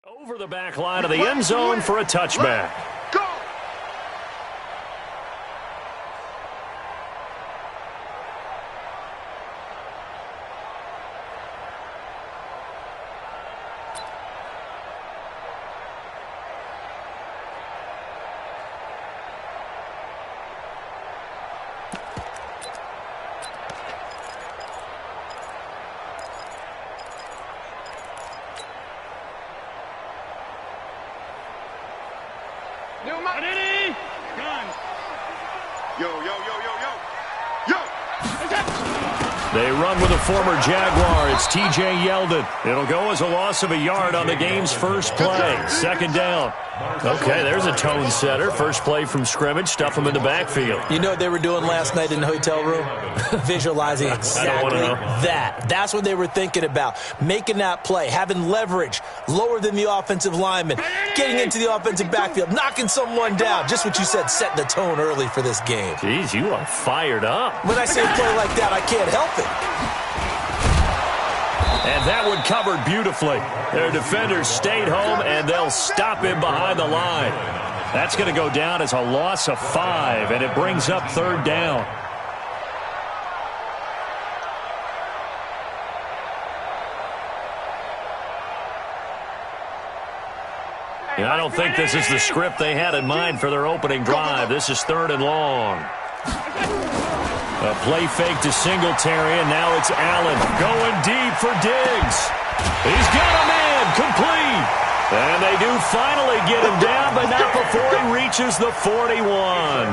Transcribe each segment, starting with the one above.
Over the back line of the end zone for a touchback. Go! They run with a former Jaguar. It's T.J. Yeldon. It'll go as a loss of a yard on the game's first play. Second down. Okay, there's a tone setter. First play from scrimmage. Stuff them in the backfield. You know what they were doing last night in the hotel room? Visualizing exactly that. That's what they were thinking about. Making that play, having leverage, lower than the offensive lineman, getting into the offensive backfield, knocking someone down. Just what you said, setting the tone early for this game. Jeez, you are fired up. When I say a play like that, I can't help it. And that one covered beautifully. Their defenders stayed home, and they'll stop him behind the line. That's going to go down as a loss of 5, and it brings up third down. And I don't think this is the script they had in mind for their opening drive. This is third and long. A play fake to Singletary, and now it's Allen going deep for Diggs. He's got a man, complete. And they do finally get him down, but not before he reaches the 41.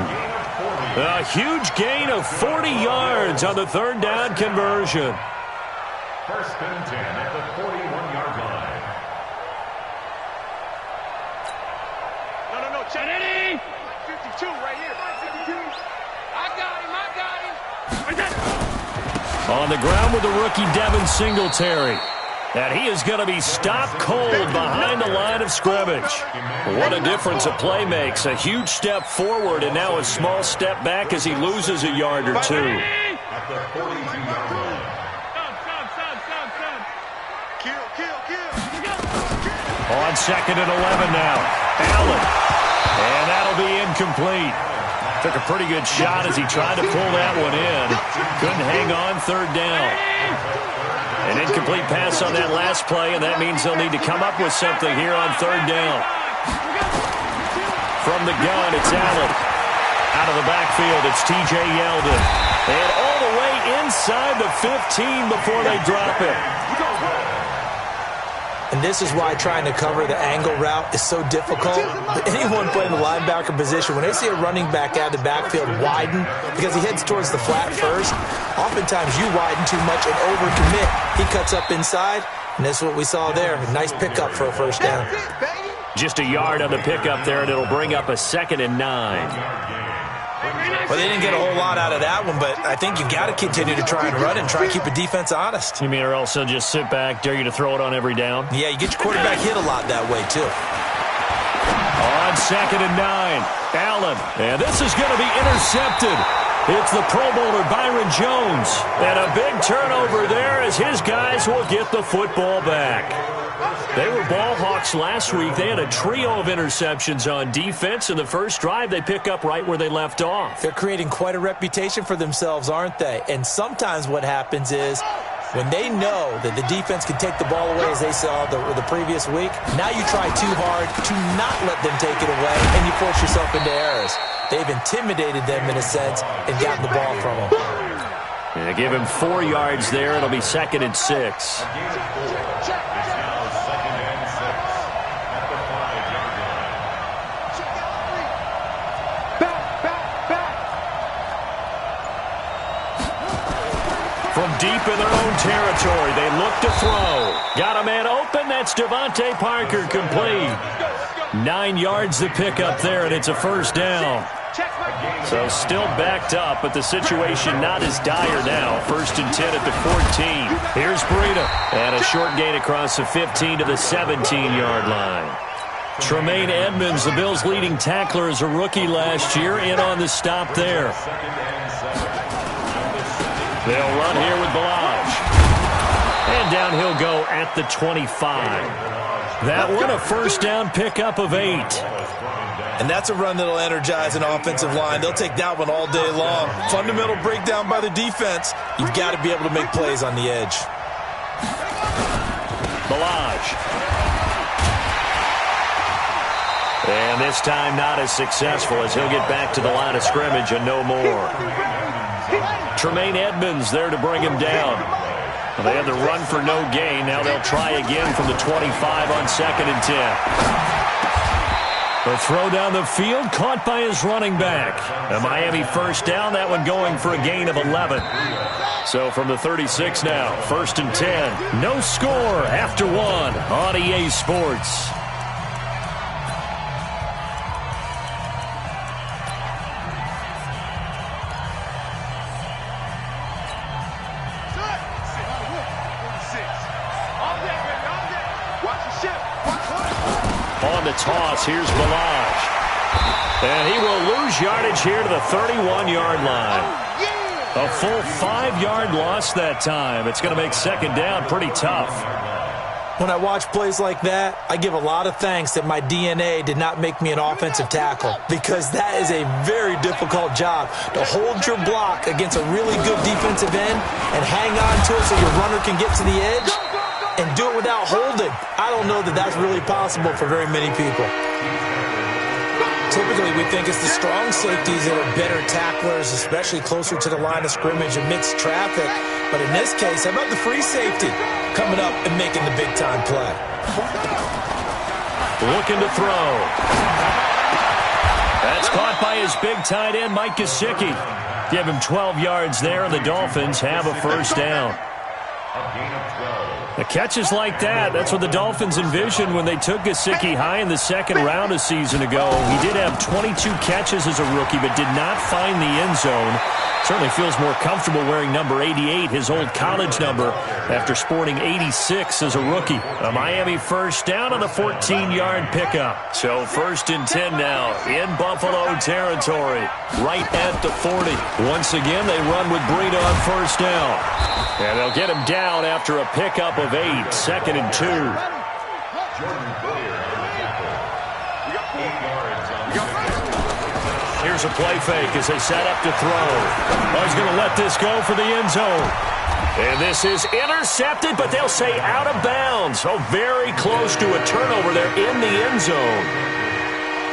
A huge gain of 40 yards on the third down conversion. First and 10 at the 41-yard line. No, check it. 52 right here. 52. I got him. On the ground with the rookie Devin Singletary. And he is going to be stopped cold behind the line of scrimmage. What a difference a play makes. A huge step forward and now a small step back as he loses a yard or two. At the 42-yard line. Kill. On second and 11 now. Allen. And that'll be incomplete. Took a pretty good shot as he tried to pull that one in. Couldn't hang on, third down. An incomplete pass on that last play, and that means they'll need to come up with something here on third down. From the gun, it's Allen. Out of the backfield, it's T.J. Yeldon. And all the way inside the 15 before they drop it. And this is why trying to cover the angle route is so difficult. Anyone playing the linebacker position, when they see a running back out of the backfield widen, because he heads towards the flat first, oftentimes you widen too much and overcommit. He cuts up inside, and that's what we saw there. A nice pickup for a first down. Just a yard on the pickup there, and it'll bring up a 2nd and 9. Well, they didn't get a whole lot out of that one, but I think you've got to continue to try and run and try and keep the defense honest. You mean or else they'll just sit back, dare you to throw it on every down? Yeah, you get your quarterback hit a lot that way, too. On 2nd and 9, Allen. And this is going to be intercepted. It's the Pro Bowler Byron Jones. And a big turnover there as his guys will get the football back. They were ball hawks last week. They had a trio of interceptions on defense. In the first drive, they pick up right where they left off. They're creating quite a reputation for themselves, aren't they? And sometimes what happens is when they know that the defense can take the ball away, as they saw the previous week, now you try too hard to not let them take it away, and you force yourself into errors. They've intimidated them in a sense and gotten the ball from them. Yeah, give him 4 yards there. It'll be 2nd and 6. From deep in their own territory, they look to throw. Got a man open. That's Devontae Parker, complete. 9 yards to pick up there, and it's a first down. So still backed up, but the situation not as dire now. 1st and 10 at the 14. Here's Breida. And a short gain across the 15 to the 17-yard line. Tremaine Edmonds, the Bills' leading tackler as a rookie last year, in on the stop there. They'll run here with Balaj. And down he'll go at the 25. That one, a first down pickup of 8. And that's a run that'll energize an offensive line. They'll take that one all day long. Fundamental breakdown by the defense. You've got to be able to make plays on the edge. Balaj. And this time not as successful as he'll get back to the line of scrimmage and no more. Tremaine Edmonds there to bring him down. They had the run for no gain. Now they'll try again from the 25 on 2nd and 10. The throw down the field caught by his running back. A Miami first down, that one going for a gain of 11. So from the 36 now, 1st and 10. No score after 1 on EA Sports. On the toss, here's Balaj. And he will lose yardage here to the 31-yard line. A full 5-yard loss that time. It's going to make 2nd down pretty tough. When I watch plays like that, I give a lot of thanks that my DNA did not make me an offensive tackle, because that is a very difficult job, to hold your block against a really good defensive end and hang on to it so your runner can get to the edge and do it without holding. I don't know that that's really possible for very many people. Typically, we think it's the strong safeties that are better tacklers, especially closer to the line of scrimmage amidst traffic. But in this case, how about the free safety coming up and making the big-time play? Looking to throw. That's caught by his big tight end, Mike Gesicki. Give him 12 yards there, and the Dolphins have a first down. The catches like that, that's what the Dolphins envisioned when they took Gesicki high in the 2nd round a season ago. He did have 22 catches as a rookie, but did not find the end zone. Certainly feels more comfortable wearing number 88, his old college number, after sporting 86 as a rookie. A Miami first down on the 14-yard pickup. So 1st and 10 now in Buffalo territory, right at the 40. Once again, they run with Breida on first down. And they'll get him down after a pickup of 8, 2nd and 2. Here's a play fake as they set up to throw. Oh, he's going to let this go for the end zone. And this is intercepted, but they'll say out of bounds. So very close to a turnover there in the end zone.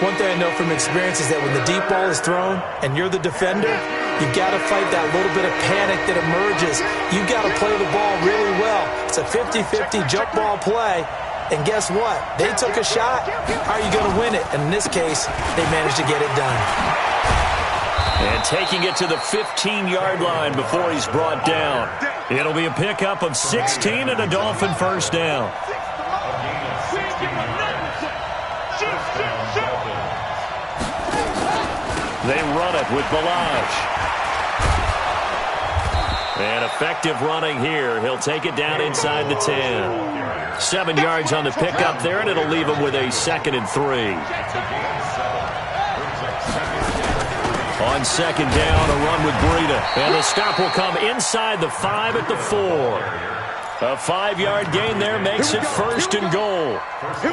One thing I know from experience is that when the deep ball is thrown and you're the defender, you've got to fight that little bit of panic that emerges. You've got to play the ball really well. It's a 50-50 jump ball play. And guess what? They took a shot. How are you going to win it? And in this case, they managed to get it done. And taking it to the 15-yard line before he's brought down. It'll be a pickup of 16 and a Dolphin first down. They run it with Balaj. And effective running here. He'll take it down inside the 10. 7 yards on the pickup there, and it'll leave him with a 2nd and 3. On 2nd down, a run with Breida. And the stop will come inside the 5 at the 4. A 5-yard gain there makes it 1st and goal.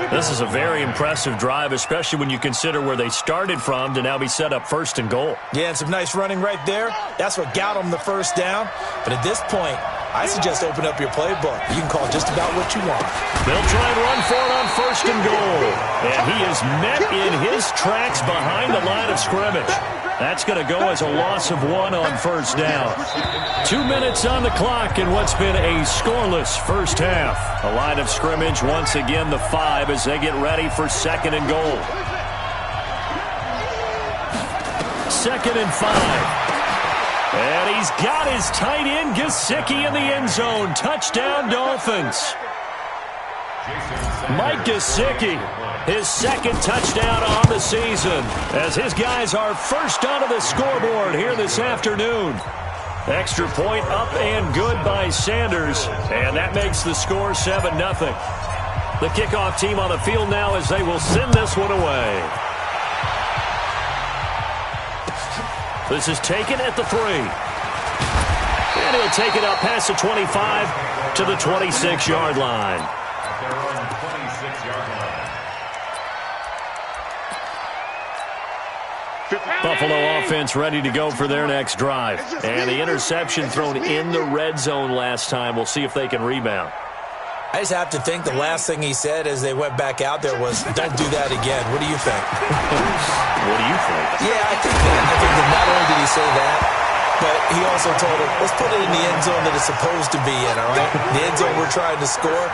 This is a very impressive drive, especially when you consider where they started from to now be set up 1st and goal. Yeah, and some nice running right there. That's what got them the first down. But at this point, I suggest open up your playbook. You can call just about what you want. They'll try and run for it on 1st and goal. And he is met in his tracks behind the line of scrimmage. That's going to go as a loss of 1 on first down. 2 minutes on the clock in what's been a scoreless first half. A line of scrimmage once again the 5 as they get ready for 2nd and goal. 2nd and 5. And he's got his tight end Gesicki in the end zone. Touchdown Dolphins. Mike Gesicki, his 2nd touchdown on the season, as his guys are first onto the scoreboard here this afternoon. Extra point up and good by Sanders, and that makes the score 7-0. The kickoff team on the field now as they will send this one away. This is taken at the 3. And he'll take it up past the 25 to the 26-yard line. 26 yards Buffalo offense ready to go for their next drive. And the interception thrown in the red zone last time. We'll see if they can rebound. I just have to think the last thing he said as they went back out there was, don't do that again. What do you think? What do you think? Yeah, I think that not only did he say that, but he also told him, let's put it in the end zone that it's supposed to be in, all right? The end zone we're trying to score.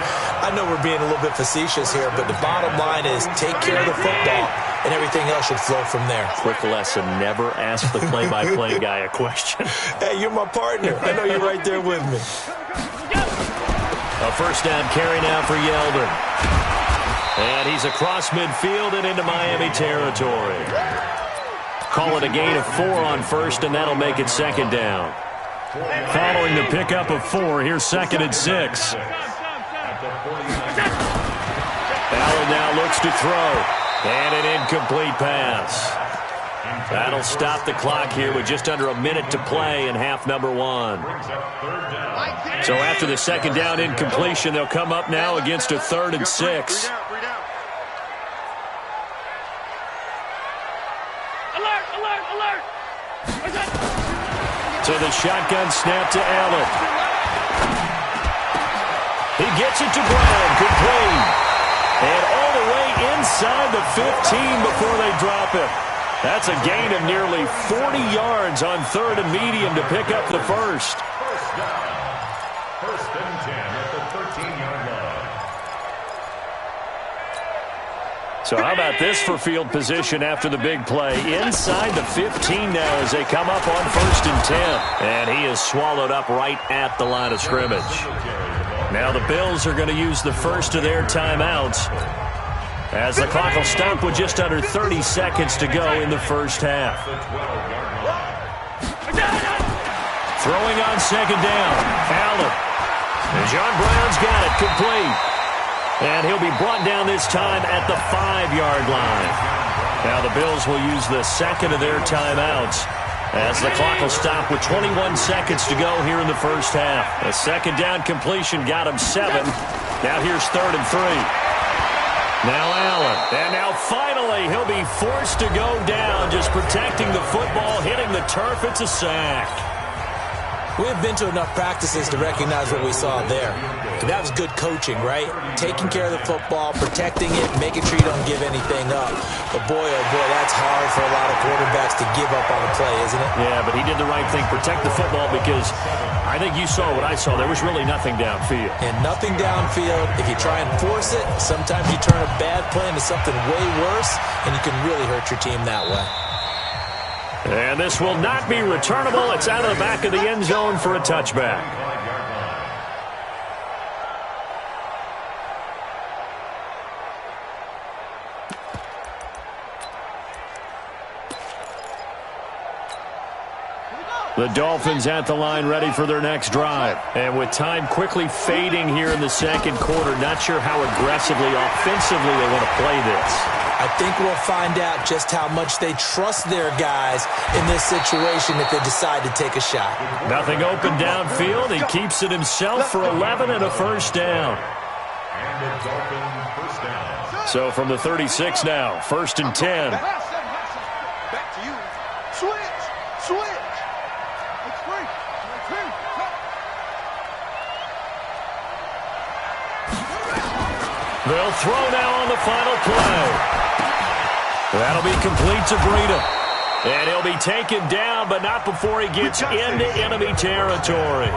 I know we're being a little bit facetious here, but the bottom line is take care of the football, and everything else should flow from there. Quick lesson, never ask the play-by-play guy a question. Hey, you're my partner. I know you're right there with me. A first down carry now for Yeldon. And he's across midfield and into Miami territory. Call it a gain of 4 on first, and that'll make it second down. Following the pickup of 4, here's second and 6. Allen now looks to throw. And an incomplete pass. That'll stop the clock here with just under a minute to play in half number 1. So after the second down incompletion, they'll come up now against a 3rd and 6. So the shotgun snap to Allen. He gets it to Brown, complete. And all the way inside the 15 before they drop it. That's a gain of nearly 40 yards on 3rd and medium to pick up the first. First down. First and 10 at the 13-yard line. So how about this for field position after the big play? Inside the 15 now as they come up on 1st and 10. And he is swallowed up right at the line of scrimmage. Now the Bills are going to use the first of their timeouts as the clock will stop with just under 30 seconds to go in the first half. Throwing on second down, Allen. And John Brown's got it, complete. And he'll be brought down this time at the 5-yard line. Now the Bills will use the second of their timeouts as the clock will stop with 21 seconds to go here in the first half. A second down completion got him 7. Now here's 3rd and 3. Now Allen. And now finally he'll be forced to go down, just protecting the football, hitting the turf. It's a sack. We've been to enough practices to recognize what we saw there. That was good coaching, right? Taking care of the football, protecting it, making sure you don't give anything up. But boy, oh boy, that's hard for a lot of quarterbacks to give up on a play, isn't it? Yeah, but he did the right thing. Protect the football because I think you saw what I saw. There was really nothing downfield. And nothing downfield. If you try and force it, sometimes you turn a bad play into something way worse, and you can really hurt your team that way. And this will not be returnable. It's out of the back of the end zone for a touchback. The Dolphins at the line ready for their next drive. And with time quickly fading here in the second quarter, not sure how aggressively, offensively they want to play this. I think we'll find out just how much they trust their guys in this situation if they decide to take a shot. Nothing open downfield. He keeps it himself for 11 and a first down. And the Dolphins first down. So from the 36 now, 1st and 10. Back to you. Switch. It's free. They'll throw now on the final play. That'll be complete to Breida. And he'll be taken down, but not before he gets into enemy territory.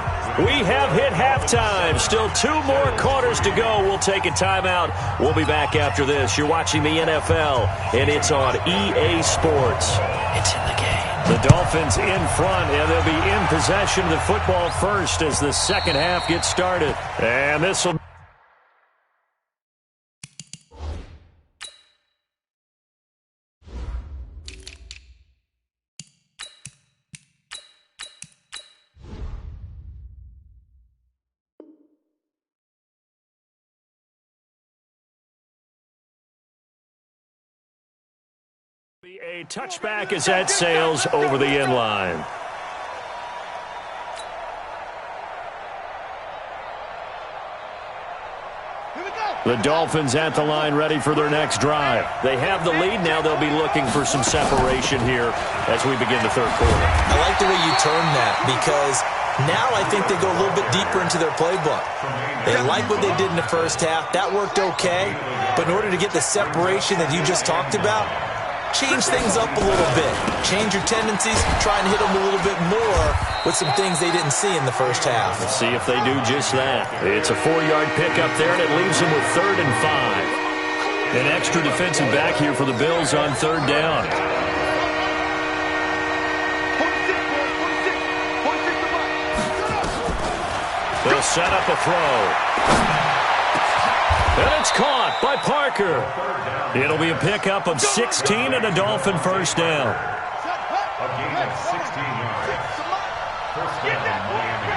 We have hit halftime. Still 2 more quarters to go. We'll take a timeout. We'll be back after this. You're watching the NFL, and it's on EA Sports. It's in the game. The Dolphins in front, and they'll be in possession of the football first as the second half gets started. And this will a touchback as that sails over the end line. Here we go. The Dolphins at the line ready for their next drive. They have the lead. Now they'll be looking for some separation here as we begin the third quarter. I like the way you turn that because now I think they go a little bit deeper into their playbook. They like what they did in the first half. That worked okay. But in order to get the separation that you just talked about, change things up a little bit. Change your tendencies. Try and hit them a little bit more with some things they didn't see in the first half. Let's see if they do just that. It's a 4-yard pickup there, and it leaves them with 3rd and 5. An extra defensive back here for the Bills on 3rd down. They'll set up a throw. And it's caught by Parker. It'll be a pickup of 16 and a Dolphin first down. A gain of 16 yards. First down, Miami.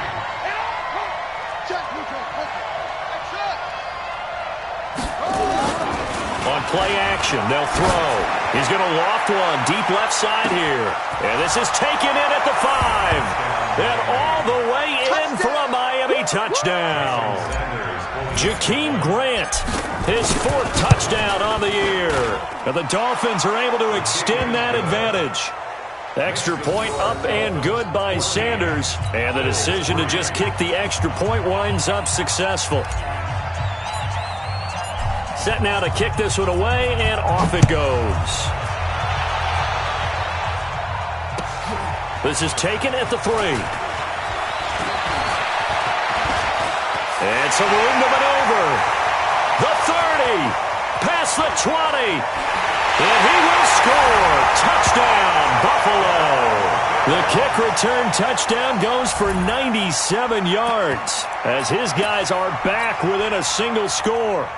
On play action, they'll throw. He's going to loft one deep left side here. And this is taken in at the 5. And all the way in for a Miami touchdown. Jakeem Grant, his 4th touchdown on the year. And the Dolphins are able to extend that advantage. Extra point up and good by Sanders. And the decision to just kick the extra point winds up successful. Set now to kick this one away, and off it goes. This is taken at the 3. And some room to maneuver. The 30. Past the 20. And he will score. Touchdown, Buffalo. The kick return touchdown goes for 97 yards as his guys are back within a single score.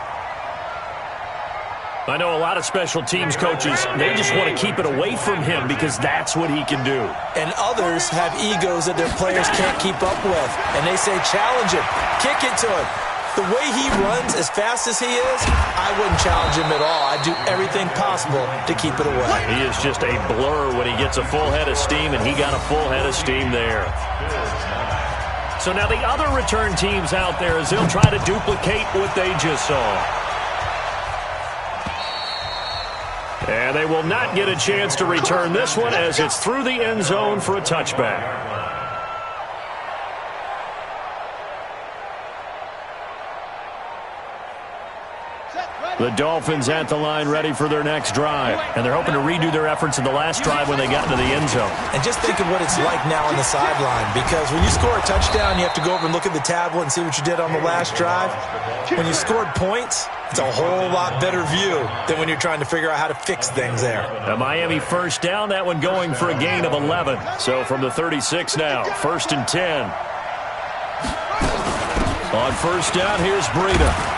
I know a lot of special teams coaches, they just want to keep it away from him because that's what he can do. And others have egos that their players can't keep up with. And they say, challenge him, kick it to him. The way he runs as fast as he is, I wouldn't challenge him at all. I'd do everything possible to keep it away. He is just a blur when he gets a full head of steam, and he got a full head of steam there. So now the other return teams out there as they'll try to duplicate what they just saw. And they will not get a chance to return this one as it's through the end zone for a touchback. The Dolphins at the line ready for their next drive. And they're hoping to redo their efforts in the last drive when they got into the end zone. And just think of what it's like now on the sideline. Because when you score a touchdown, you have to go over and look at the tablet and see what you did on the last drive. When you scored points, it's a whole lot better view than when you're trying to figure out how to fix things there. A Miami first down, that one going for a gain of 11. So from the 36 now, 1st and 10. On first down, here's Breida.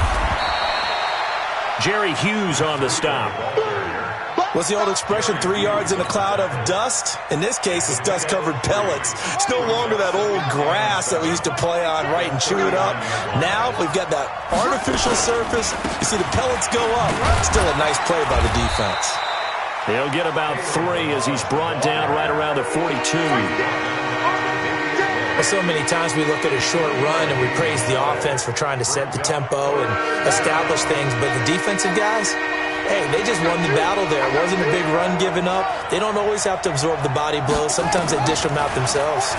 Jerry Hughes on the stop. What's the old expression, 3 yards in a cloud of dust? In this case, it's dust-covered pellets. It's no longer that old grass that we used to play on, right, and chew it up. Now we've got that artificial surface. You see the pellets go up. Still a nice play by the defense. He'll get about 3 as he's brought down right around the 42. Well, so many times we look at a short run and we praise the offense for trying to set the tempo and establish things, but the defensive guys, hey, they just won the battle there. It wasn't a big run given up. They don't always have to absorb the body blows. Sometimes they dish them out themselves.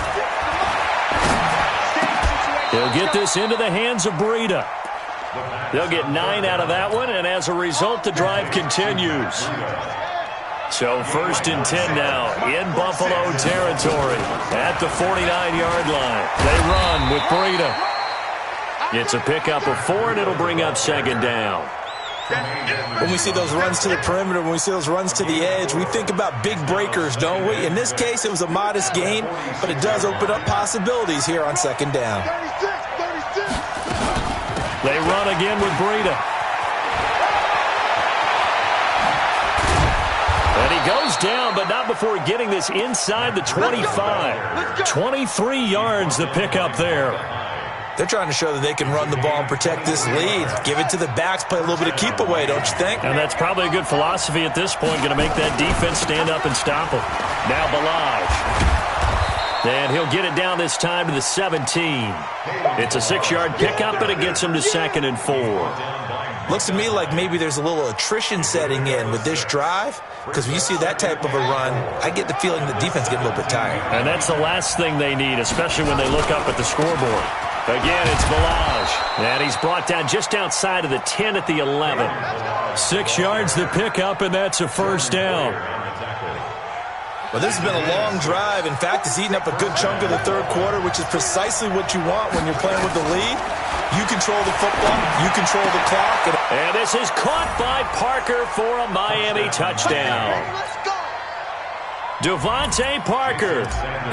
He'll get this into the hands of Breida. They'll get 9 out of that one, and as a result, the drive continues. So 1st and 10 now in Buffalo territory at the 49-yard line. They run with Breida. It's a pickup of 4, and it'll bring up 2nd down. When we see those runs to the perimeter, when we see those runs to the edge, we think about big breakers, don't we? In this case, it was a modest gain, but it does open up possibilities here on 2nd down. They run again with Breida. And he goes down, but not before getting this inside the 25. 23 yards the pickup there. They're trying to show that they can run the ball and protect this lead. Give it to the backs, play a little bit of keep away, don't you think? And that's probably a good philosophy at this point, going to make that defense stand up and stop them. Now Balaj. And he'll get it down this time to the 17. It's a 6-yard pickup, and it gets him to 2nd and 4. Looks to me like maybe there's a little attrition setting in with this drive, because when you see that type of a run, I get the feeling the defense getting a little bit tired. And that's the last thing they need, especially when they look up at the scoreboard. Again, it's Balaj, and he's brought down just outside of the 10 at the 11. 6 yards to pick up, and that's a first down. Well, this has been a long drive. In fact, it's eaten up a good chunk of the third quarter, which is precisely what you want when you're playing with the lead. You control the football. You control the clock. And this is caught by Parker for a Miami touchdown. Devontae Parker,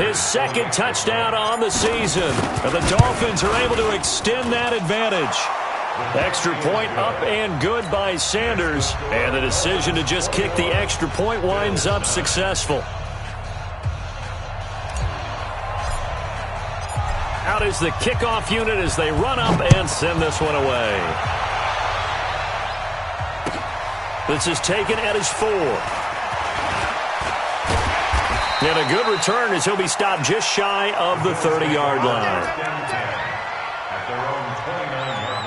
his second touchdown on the season. And the Dolphins are able to extend that advantage. Extra point up and good by Sanders. And the decision to just kick the extra point winds up successful. Out is the kickoff unit as they run up and send this one away. This is taken at his 4. And a good return as he'll be stopped just shy of the 30-yard line. At their own 29-yard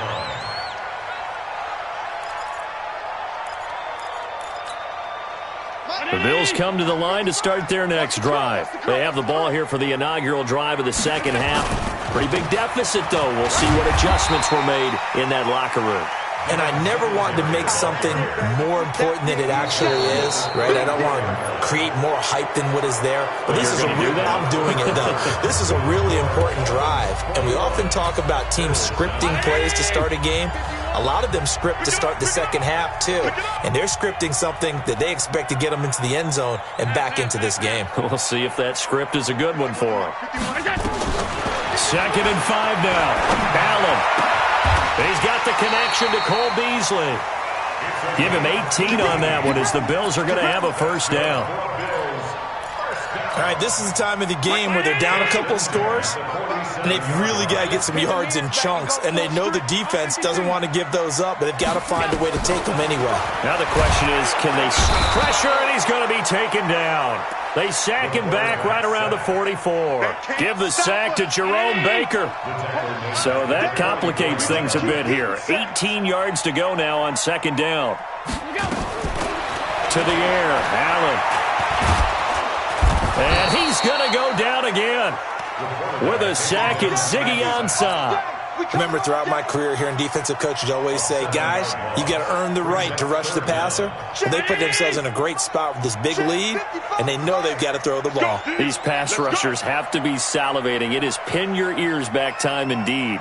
line. The Bills come to the line to start their next drive. They have the ball here for the inaugural drive of the second half. Pretty big deficit, though. We'll see what adjustments were made in that locker room. And I never want to make something more important than it actually is, right? I don't want to create more hype than what is there. But this is a real, I'm doing it, though. This is a really important drive. And we often talk about teams scripting plays to start a game. A lot of them script to start the second half, too. And they're scripting something that they expect to get them into the end zone and back into this game. We'll see if that script is a good one for them. 2nd and 5 now. Allen. He's got the connection to Cole Beasley. Give him 18 on that one as the Bills are going to have a first down. All right, this is the time of the game where they're down a couple of scores, and they've really got to get some yards in chunks, and they know the defense doesn't want to give those up, but they've got to find a way to take them anyway. Now the question is, can they pressure, and he's going to be taken down. They sack him back right around the 44. Give the sack to Jerome Baker. So that complicates things a bit here. 18 yards to go now on second down. To the air, Allen. And he's going to go down again. With a sack, it's Ziggy Ansah. Remember, throughout my career here in defensive coaches always say, guys, you got to earn the right to rush the passer. Well, they put themselves in a great spot with this big lead, and they know they've got to throw the ball. These pass rushers have to be salivating. It is pin your ears back time indeed.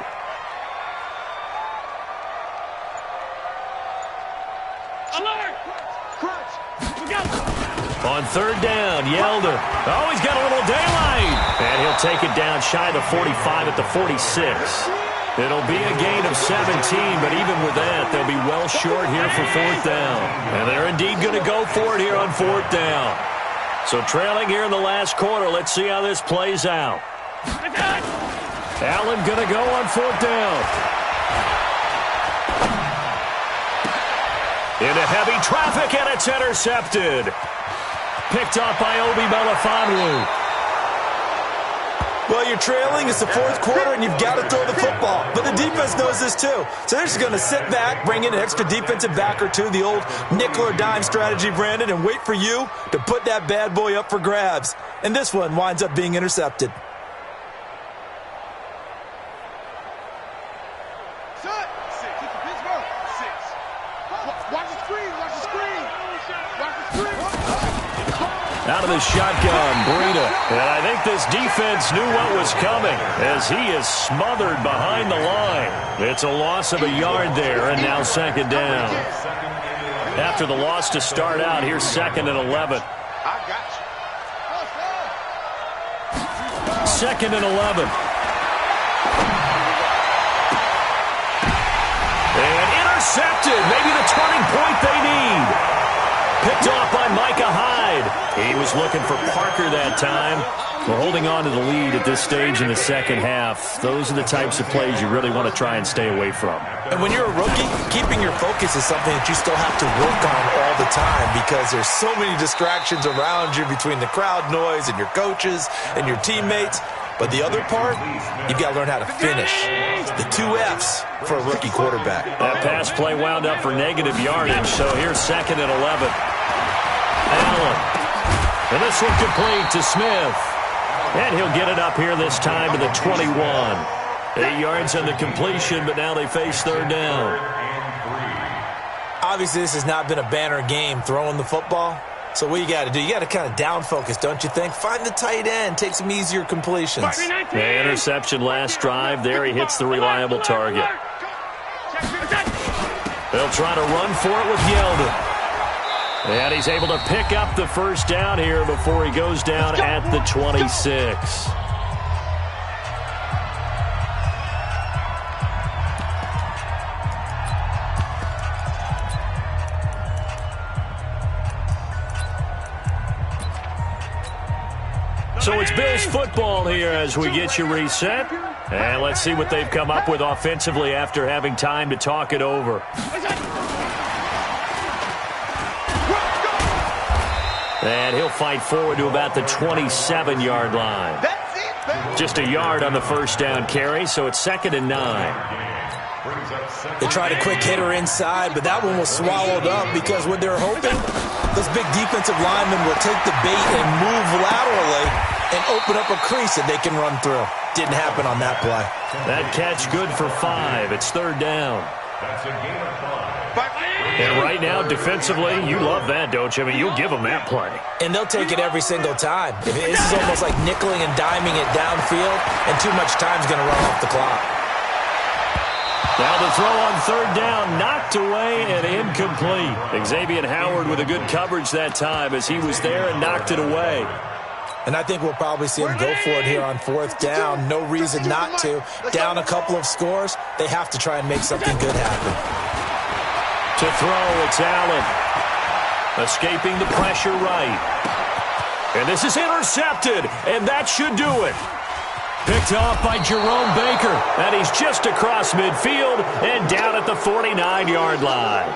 On third down, Yelder. Oh, he's got a little daylight. And he'll take it down shy of the 45 at the 46. It'll be a gain of 17, but even with that, they'll be well short here for fourth down. And they're indeed going to go for it here on fourth down. So trailing here in the last quarter, let's see how this plays out. Allen going to go on fourth down. Into heavy traffic, and it's intercepted. Picked off by Obi Melifonwu. Well, you're trailing. It's the fourth quarter, and you've got to throw the football. But the defense knows this, too. So they're just going to sit back, bring in an extra defensive back or two, the old nickel or dime strategy, Brandon, and wait for you to put that bad boy up for grabs. And this one winds up being intercepted. Out of the shotgun, Breida. And I think this defense knew what was coming as he is smothered behind the line. It's a loss of a yard there, and now second down. After the loss to start out, here's 2nd and 11. 2nd and 11. And intercepted. Maybe the turning point they need. Picked off by Micah Hyde. He was looking for Parker that time. We're holding on to the lead at this stage in the second half. Those are the types of plays you really want to try and stay away from. And when you're a rookie, keeping your focus is something that you still have to work on all the time because there's so many distractions around you between the crowd noise and your coaches and your teammates. But the other part, you've got to learn how to finish. The 2 Fs for a rookie quarterback. That pass play wound up for negative yardage, so here's 2nd and 11. Allen. And this one complete to Smith. And he'll get it up here this time to the 21. 8 yards on the completion, but now they face 3rd down. Obviously, this has not been a banner game throwing the football. So what you got to do, you got to kind of down focus, don't you think? Find the tight end, take some easier completions. The interception last drive. There he hits the reliable target. They'll try to run for it with Yeldon. And he's able to pick up the 1st down here before he goes down at the 26. So it's Bills football here as we get you reset. And let's see what they've come up with offensively after having time to talk it over. And he'll fight forward to about the 27-yard line. Just a yard on the 1st down carry, so it's 2nd and 9. They tried a quick hitter inside, but that one was swallowed up because what they're hoping, those big defensive linemen will take the bait and move laterally and open up a crease that they can run through. Didn't happen on that play. That catch good for 5. It's 3rd down. That's a gain of 5. And right now, defensively, you love that, don't you? I mean, you'll give them that play. And they'll take it every single time. This is almost like nickeling and diming it downfield, and too much time's going to run off the clock. Now the throw on 3rd down, knocked away and incomplete. Xavier Howard with a good coverage that time as he was there and knocked it away. And I think we'll probably see him go for it here on 4th down. No reason not to. Down a couple of scores, they have to try and make something good happen. To throw, it's Allen. Escaping the pressure right. And this is intercepted, and that should do it. Picked off by Jerome Baker, and he's just across midfield and down at the 49-yard line.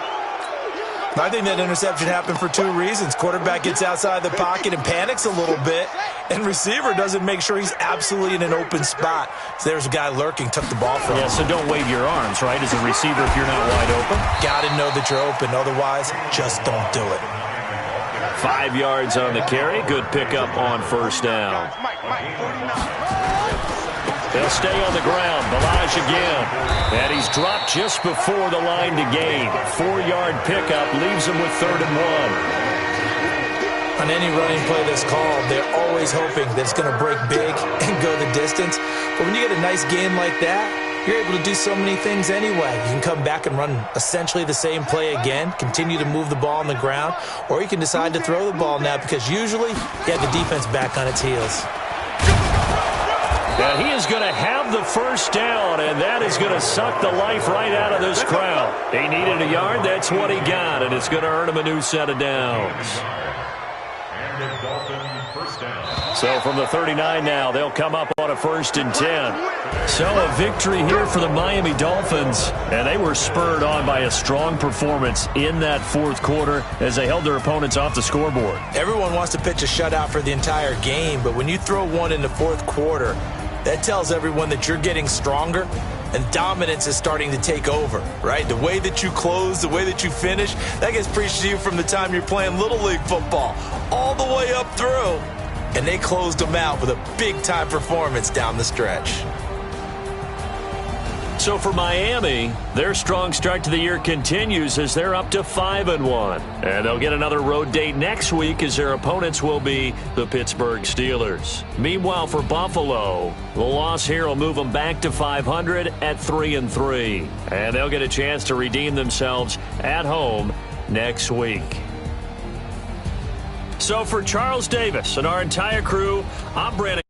I think that interception happened for 2 reasons. Quarterback gets outside the pocket and panics a little bit, and receiver doesn't make sure he's absolutely in an open spot. So there's a guy lurking, took the ball from him. Yeah, so don't wave your arms, right, as a receiver if you're not wide open. Got to know that you're open. Otherwise, just don't do it. 5 yards on the carry. Good pickup on 1st down. They'll stay on the ground. Balaj again. And he's dropped just before the line to gain. 4-yard pickup leaves him with 3rd and 1. On any running play that's called, they're always hoping that it's going to break big and go the distance. But when you get a nice game like that, you're able to do so many things anyway. You can come back and run essentially the same play again, continue to move the ball on the ground, or you can decide to throw the ball now because usually you have the defense back on its heels. And he is going to have the 1st down, and that is going to suck the life right out of this crowd. He needed a yard. That's what he got, and it's going to earn him a new set of downs. So from the 39 now, they'll come up on a 1st and 10. So a victory here for the Miami Dolphins, and they were spurred on by a strong performance in that 4th quarter as they held their opponents off the scoreboard. Everyone wants to pitch a shutout for the entire game, but when you throw one in the 4th quarter, that tells everyone that you're getting stronger and dominance is starting to take over, right? The way that you close, the way that you finish, that gets preached to you from the time you're playing Little League football all the way up through. And they closed them out with a big-time performance down the stretch. So for Miami, their strong start to the year continues as they're up to 5-1. And they'll get another road date next week as their opponents will be the Pittsburgh Steelers. Meanwhile, for Buffalo, the loss here will move them back to 500 at 3-3. And they'll get a chance to redeem themselves at home next week. So for Charles Davis and our entire crew, I'm Brandon.